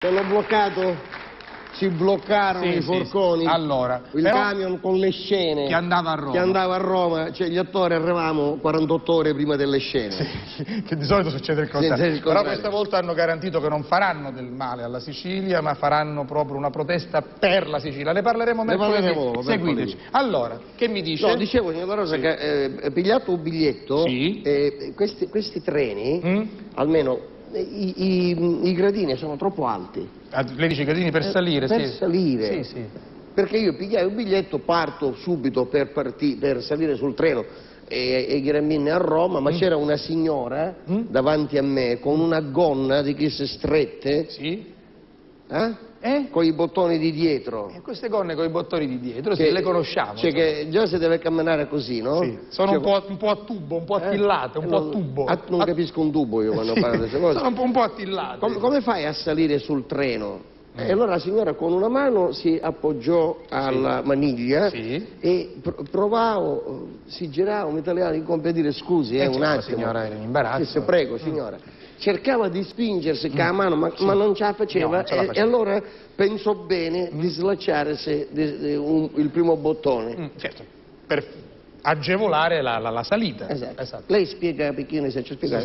Hanno bloccato, ci bloccarono i forconi, allora, il camion con le scene che andava a Roma, cioè gli attori arrivavamo 48 ore prima delle scene. Sì, che di solito succede il contrario. Però questa volta hanno garantito che non faranno del male alla Sicilia, ma faranno proprio una protesta per la Sicilia. Ne parleremo mercoledì. Seguiteci. Allora, che mi dice? No, dicevo, signor La Rosa, che pigliato un biglietto, questi treni, almeno i gradini sono troppo alti. Lei dice i gradini per salire? Per salire. Sì. Perché io pigliai un biglietto, parto subito per salire sul treno e gramminne a Roma, ma c'era una signora davanti a me con una gonna di queste strette. Sì. Con i bottoni di dietro. Queste gonne con i bottoni di dietro, sì, le conosciamo. Cioè che già si deve camminare così, no? Sì. Sono un po' a tubo, un po' attillate, un po' a tubo. Non capisco un tubo io quando parlo di queste cose. Sono un po' attillate. Come fai a salire sul treno? E allora la signora con una mano si appoggiò alla maniglia e provavo, si girava un italiano in compito a dire scusi, un attimo. La signora era in imbarazzo. Sì, prego, signora. Cercava di spingersi con la mano, ma non ce la faceva, e allora pensò bene di slacciare il primo bottone. Certo, per agevolare la salita. Esatto. Lei spiega Pechino se ci spiega.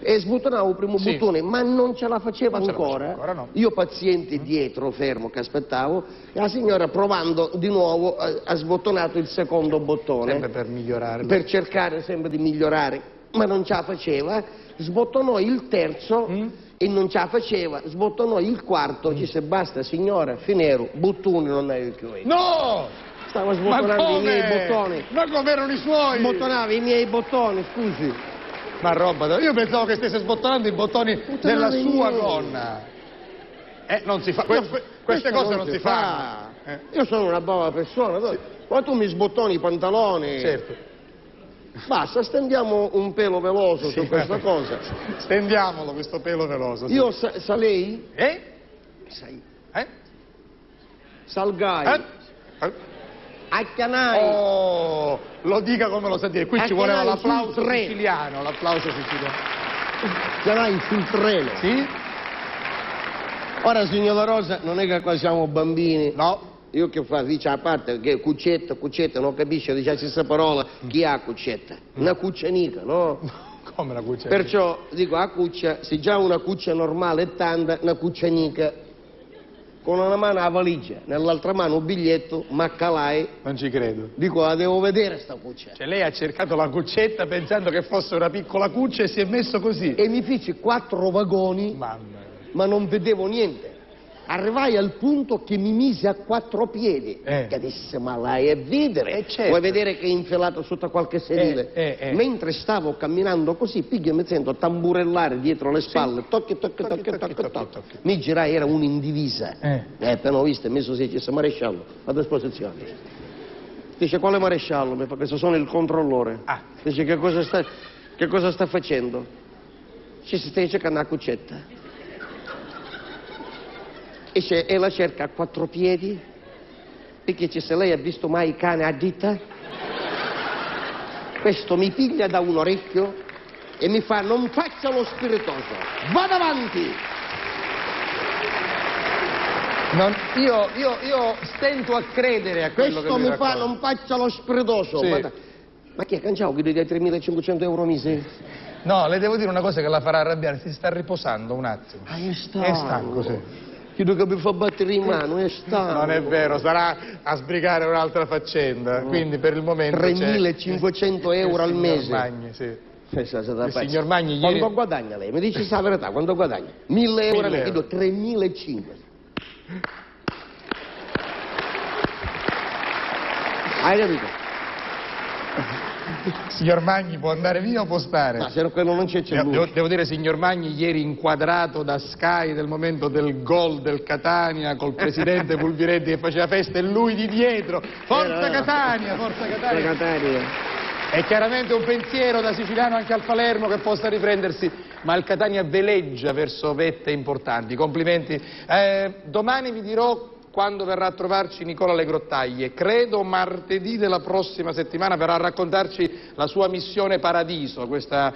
E sbottonavo il primo bottone, ma non ce la faceva ancora. No. Io paziente dietro, fermo, che aspettavo, e la signora provando di nuovo ha sbottonato il secondo bottone. Sempre per migliorare. Per cercare sempre di migliorare, ma non ce la faceva. Sbottonò il terzo e non ce la faceva, sbottonò il quarto, disse basta signora, finero, bottoni non è più. No! Stava sbottonando i miei bottoni. Ma come erano i suoi? Sbottonava i miei bottoni, scusi. Ma roba, io pensavo che stesse sbottonando i bottoni della sua gonna. Non si fa, queste cose non si fanno. Io sono una brava persona, ma tu mi sbottoni i pantaloni. Certo. Basta, stendiamo un pelo veloce su questa cosa. Stendiamolo questo pelo veloce. Io salei. Salgai. Accanai. Oh, lo dica come lo sa dire. Qui ci voleva l'applauso siciliano. Accanai sul treno. Sì? Ora, signor La Rosa, non è che qua siamo bambini. No. Io che fa? Dice a parte che cuccetta, non capisce, dice la stessa parola, chi ha cuccetta? Una cuccianica, no? Come una cuccia? Perciò dico a cuccia, se già una cuccia normale è tanta, una cuccianica, con una mano la valigia, nell'altra mano un biglietto, ma calai. Non ci credo. Dico, la devo vedere sta cuccia. Cioè lei ha cercato la cuccetta pensando che fosse una piccola cuccia e si è messo così. E mi feci 4 vagoni, ma non vedevo niente. Arrivai al punto che mi mise a 4 piedi. Che disse, ma lei è vedere. Certo. Vuoi vedere che è infilato sotto qualche sedile? Mentre stavo camminando così, piglio mi sento tamburellare dietro le spalle. Tocchi. Mi girai, era uno in divisa. Appena ho visto, messo si disse, maresciallo, a disposizione. Dice, quale maresciallo? Mi fa, questo sono il controllore. Dice, che cosa sta facendo? Ci stai cercando una cuccetta. E la cerca a 4 piedi, perché se lei ha visto mai cane a dita, questo mi piglia da un orecchio e mi fa, non faccia lo spiritoso, vada avanti! Io stento a credere a quello questo che mi fa, non faccia lo spiritoso. Ma chi è canciato che dai 3.500 euro mesi? No, le devo dire una cosa che la farà arrabbiare, si sta riposando un attimo. È stanco, sì. Chiedo che mi fa battere in mano, è stanco. Non è vero, sarà a sbrigare un'altra faccenda, quindi per il momento 3.500 euro al mese. Magni, sì. Il signor Magni ieri... Quanto guadagna lei? Mi dici la verità, quanto guadagna? 1.000 euro al mese, chiedo 3.500. Hai capito? Signor Magni può andare via o può stare? Ma se quello non c'è lui. Devo dire, signor Magni, ieri inquadrato da Sky del momento del gol del Catania col presidente Pulviretti che faceva festa e lui di dietro. Forza Catania, forza Catania. È chiaramente un pensiero da siciliano anche al Palermo che possa riprendersi, ma il Catania veleggia verso vette importanti. Complimenti. Domani vi dirò quando verrà a trovarci Nicola Le Grottaglie. Credo martedì della prossima settimana verrà a raccontarci la sua missione Paradiso, questo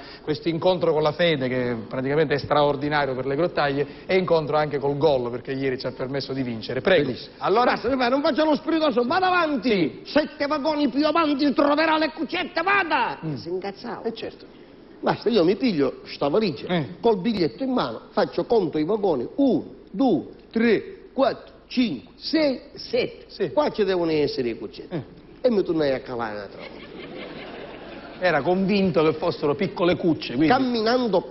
incontro con la fede che praticamente è straordinario per Le Grottaglie, e incontro anche col gol, perché ieri ci ha permesso di vincere. Prego. Benissimo. Allora, basta, non faccia lo spiritoso, vada avanti! Sì. 7 vagoni più avanti troverà le cuccette, vada! Si incazzava. certo. Basta, io mi piglio sta valigia, col biglietto in mano, faccio conto i vagoni, 1, 2, 3, 4, 5, 6, 7. Sì. Qua ci devono essere i cuccetti. E mi tornai a calare un'altra volta. Era convinto che fossero piccole cucce, quindi... Camminando,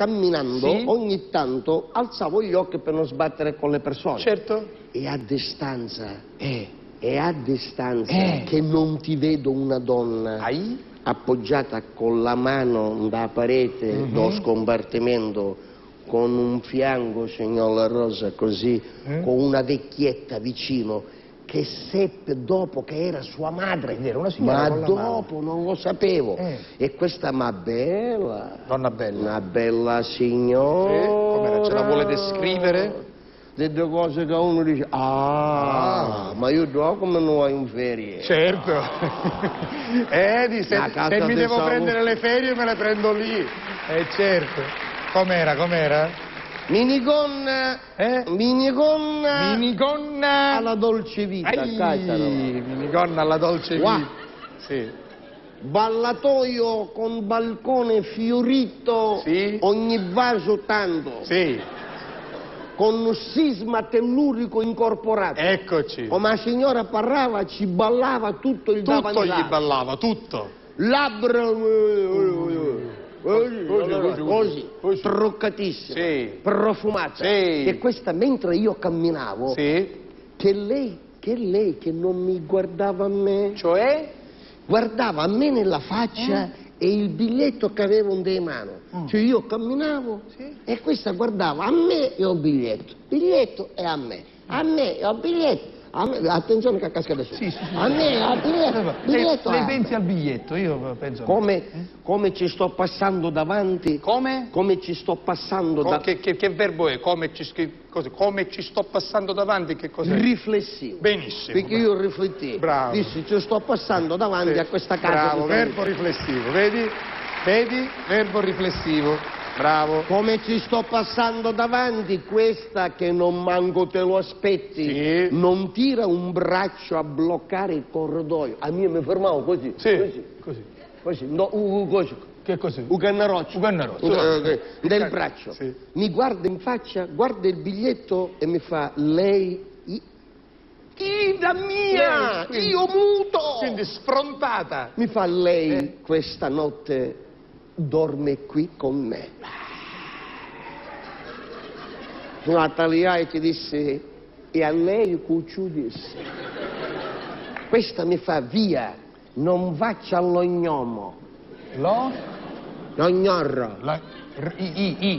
Sì. ogni tanto alzavo gli occhi per non sbattere con le persone. Certo. E a distanza, che non ti vedo una donna appoggiata con la mano da parete do scompartimento, con un fianco, signor La Rosa, così, con una vecchietta vicino, che seppe dopo che era sua madre, era una signora, ma dopo non lo sapevo. E questa ma bella, donna bella, una bella signora, come ce la vuole descrivere? Delle cose che uno dice, ma io dopo me ne vai in ferie. Certo. Se mi devo prendere le ferie me le prendo lì. Certo. Com'era? Minigonna alla dolce vita. Minigonna alla dolce vita. Sì. Ballatoio con balcone fiorito, ogni vaso tanto. Sì. Con sisma tellurico incorporato. Eccoci. Come la signora parlava, ci ballava tutto il davanzale. Tutto gli ballava, tutto. Labbra così, truccatissima, profumata. E questa mentre io camminavo, che lei che non mi guardava a me, cioè guardava a me nella faccia e il biglietto che avevo in mano. Cioè io camminavo e questa guardava a me e il biglietto e a me e il biglietto. Attenzione che casca da su. A me e al biglietto. Lei pensi al biglietto, io penso. Come ci sto passando davanti? Come? Come ci sto passando davanti? Che verbo è? Come ci sto passando davanti? Che cos'è? Riflessivo. Benissimo. Perché io riflettevo. Bravo. Dissi, ci sto passando davanti a questa casa. Bravo, verbo riflessivo, vedi? Verbo riflessivo. Bravo. Come ci sto passando davanti, questa che non manco te lo aspetti, non tira un braccio a bloccare il corridoio. A me mi fermavo così. Così. No, così. Che cos'è? Un cannaroccio. Del braccio. Mi guarda in faccia, guarda il biglietto e mi fa, lei... Ida mia! Io muto! Quindi sfrontata. Mi fa, lei questa notte dorme qui con me. La tagliai e ti disse, e a lei cucciudisse. Questa mi fa, via, non faccia all'ognomo. L'ognorro.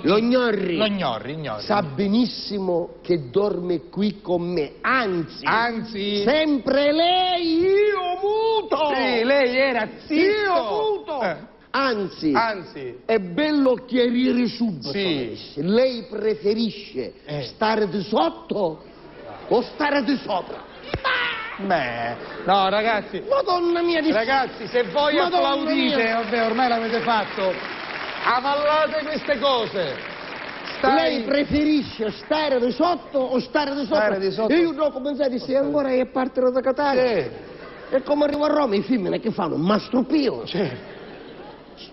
L'ognorri. Sa benissimo che dorme qui con me. Anzi. Sempre lei, io muto. Sì, lei era zitto. Io muto. Anzi, è bello chiarire subito. Lei preferisce stare di sotto o stare di sopra? Beh, no ragazzi. Madonna mia di... Ragazzi, se voi applaudite, vabbè, ormai l'avete fatto, avallate queste cose. Lei preferisce stare di sotto o stare di sopra? E io dopo pensai, se ancora è parte da Catania. E come arrivo a Roma, i femmine che fanno? Mastropio.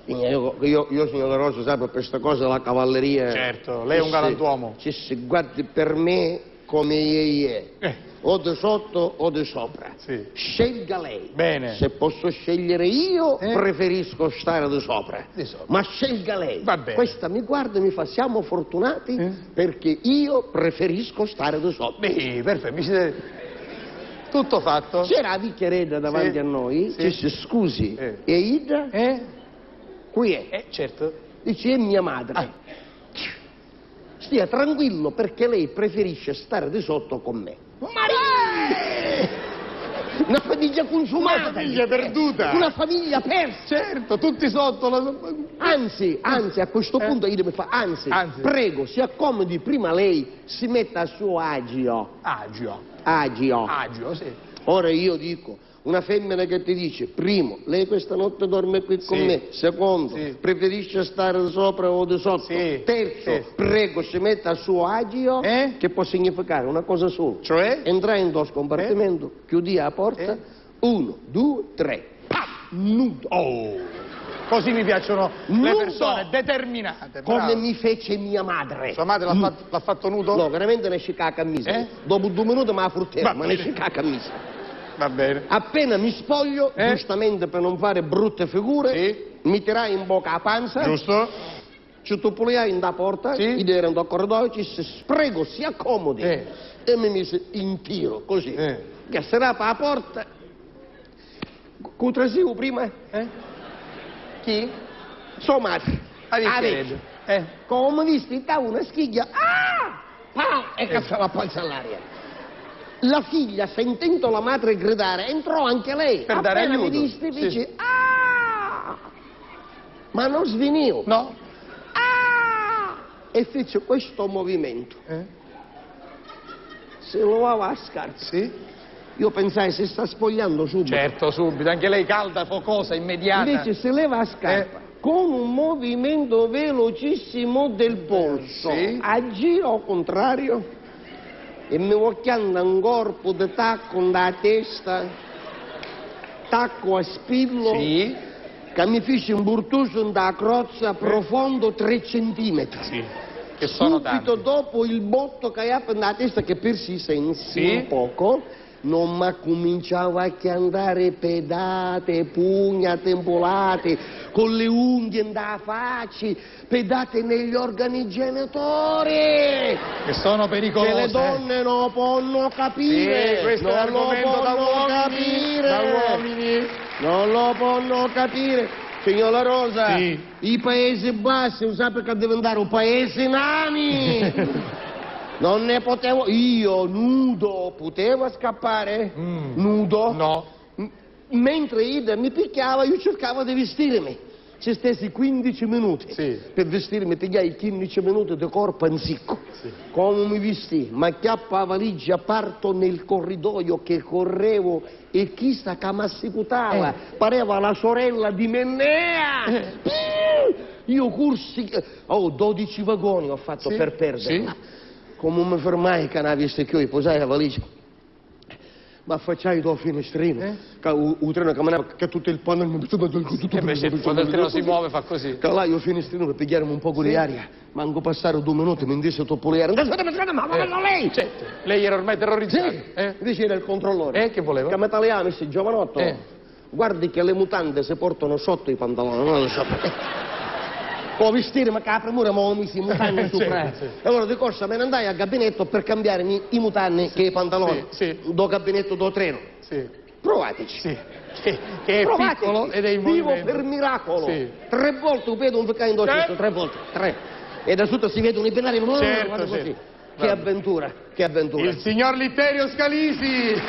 Io, signor La Rosa, sa, per questa cosa la cavalleria... Certo, lei è un galantuomo. Ci si guardi per me come è. O di sotto o di sopra. Scelga lei. Bene. Se posso scegliere io, preferisco stare di sopra. Ma scelga lei. Va bene. Questa mi guarda e mi fa, siamo fortunati perché io preferisco stare di sopra. Perfetto, mi siete... Tutto fatto. C'era la vecchierella davanti a noi, ci scusi, e Ida? Qui è. Certo. Dice, è mia madre. Stia tranquillo perché lei preferisce stare di sotto con me. Una famiglia consumata. Una famiglia perduta. Una famiglia persa. Certo, tutti sotto la... Anzi, a questo punto io devo fare, anzi, prego, si accomodi prima lei, si metta a suo agio. Agio, sì. Ora io dico, una femmina che ti dice, primo, lei questa notte dorme qui con me, secondo, preferisce stare sopra o di sotto, terzo, prego, si metta a suo agio, che può significare una cosa sola, cioè? Entrare in dos compartimento, chiudi la porta, 1, 2, 3, nudo. Oh! Così mi piacciono le persone determinate. Come mi fece mia madre. Sua madre l'ha fatto nudo? No, veramente ne esce la camicia. Dopo 2 minuti mi ha fruttato, ma ne esce la camicia. Va bene. Appena mi spoglio, giustamente per non fare brutte figure, mi tirai in bocca la panza. Giusto. Ci tupuliai in da porta, io ero in da corridoio, ci si prego, si accomodi. E mi mise in tiro, così. Che serapa la porta. Cutrasivo prima? Chi? Sua madre. Come visti, da una schiglia, e cazza la panza all'aria. La figlia, sentendo la madre gridare, entrò anche lei. Per dare aiuto. Mi disse, dice, ma non svenivo. No. E fece questo movimento. Si lavava a scarpe. Io pensai, si sta spogliando subito. Certo, subito, anche lei calda, focosa, immediata. Invece si leva a scarpa, con un movimento velocissimo del polso, agì al contrario, e mi occhiando un corpo di tacco da testa, tacco a spillo, che mi fece un burtuso da crozza profondo 3 centimetri. Che sono subito tanti. Dopo il botto che ha nella testa, che per si sensi un poco, non mi cominciava a chiandare pedate, pugna tempolate, con le unghie da faccia, pedate negli organi genitori. Che sono pericolose. Che le donne non possono capire. Questo è l'argomento da uomini. Non lo possono capire. Signora Rosa, i Paesi Bassi, lo sa perché deve andare un paese nani. Non ne potevo, io nudo, potevo scappare? Nudo? No. Mentre Ida mi picchiava, io cercavo di vestirmi. Ci stessi 15 minuti per vestirmi, pigliai 15 minuti di corpo in sicco. Come mi vestì? Ma chiappa la valigia, parto nel corridoio che correvo e chissà che mi assicutava, pareva la sorella di Mennea. Io corsi, 12 vagoni ho fatto per perderla. Come mi fermai che non avessi più, posai la valigia, ma affacciai dal finestrino, che il treno camminava, che tutto il panno mi quando il treno si muove fa così. Che là io finestrino per pigliarmi un po' di aria, manco passare 2 minuti, mi disse troppo le aria. Ma lei! Lei era ormai terrorizzato. Invece era il controllore. Che voleva? Che mi tagliava, mi disse, giovanotto, guardi che le mutande si portano sotto i pantaloni, non lo so perché. Può vestirmi che la premura ma ho messo i mutanni sopra. E allora di corsa me ne andai al gabinetto per cambiarmi i mutanni che i pantaloni. Do gabinetto do treno. Provateci. Che è piccolo ed è in movimento. Vivo per miracolo. 3 volte vedo un peccare in docetto, 3 volte. 3. E da sotto si vedono i binari. Così. Che avventura, che avventura. Il signor Litterio Scalisi.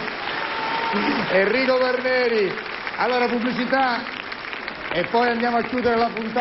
Enrico Guarneri. Allora pubblicità e poi andiamo a chiudere la puntata.